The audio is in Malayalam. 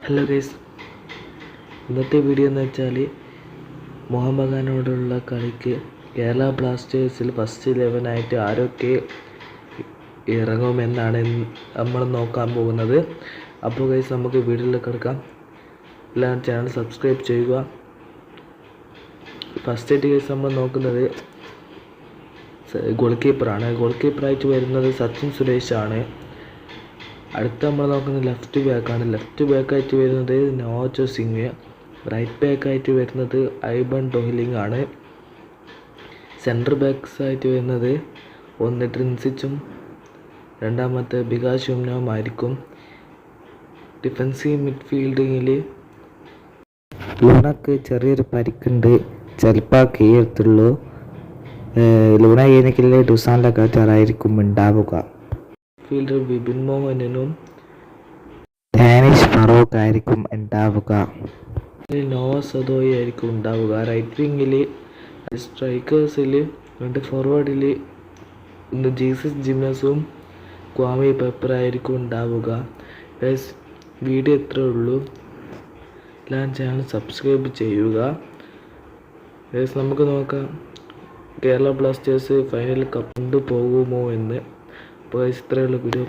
ഹലോ ഗൈസ്, ഇന്നത്തെ വീഡിയോ എന്ന് വെച്ചാൽ മോഹൻ ബഗാനോടുള്ള കളിക്ക് കേരള ബ്ലാസ്റ്റേഴ്സിൽ ഫസ്റ്റ് 11 ആരൊക്കെ ഇറങ്ങുമെന്നാണ് നമ്മൾ നോക്കാൻ പോകുന്നത്. അപ്പോൾ ഗൈസ്, നമുക്ക് വീഡിയോയിലേക്ക് കിടക്കാം. എല്ലാവരും ചാനൽ സബ്സ്ക്രൈബ് ചെയ്യുക. ഫസ്റ്റ് ആയിട്ട് ഗൈസ് നമ്മൾ നോക്കുന്നത് ഗോൾ കീപ്പറായിട്ട് വരുന്നത് സച്ചിൻ സുരേഷാണ്. അടുത്ത നമ്മൾ നോക്കുന്നത് ലെഫ്റ്റ് ബാക്കായിട്ട് വരുന്നത് നവജോത് സിംഗ്. റൈറ്റ് ബാക്കായിട്ട് വരുന്നത് ഐബൺ ടോഹിലിംഗ് ആണ്. സെൻറ്റർ ബാക്സ് ആയിട്ട് വരുന്നത് ഒന്ന് ട്രിൻസിച്ചും രണ്ടാമത്തെ ബികാസ് യുംനോം ആയിരിക്കും. ഡിഫൻസീവ് മിഡ്ഫീൽഡിങ്ങിൽ ലൂണക്ക് ചെറിയൊരു പരിക്കുണ്ട്, ചിലപ്പോൾ കീഴത്തുള്ളൂ. ലൂണ ഏനെക്കിലെ ഡുസാൻ ലഗാറ്റാറായിരിക്കും ഉണ്ടാവുക. ഫീൽഡർ വിപിൻ മോഹനും ഡാനിഷ് ഫറൂഖ് ആയിരിക്കും ഉണ്ടാവുക. നോവ സദോയി ആയിരിക്കും ഉണ്ടാവുക. റൈറ്റ് വിങ്ങിൽ സ്ട്രൈക്കേഴ്സിൽ ഫോർവേഡിൽ ജീസസ് ജിംനസും ക്വാമി പെപ്പർ ആയിരിക്കും ഉണ്ടാവുക. വീഡിയോ ഇത്രേ ഉള്ളൂ. എല്ലാം ചാനൽ സബ്സ്ക്രൈബ് ചെയ്യുക. നമുക്ക് നോക്കാം കേരള ബ്ലാസ്റ്റേഴ്സ് ഫൈനൽ കപ്പ് കൊണ്ടുപോകുമോ എന്ന്. അപ്പോൾ ഇത്രയുള്ള വീഡിയോ.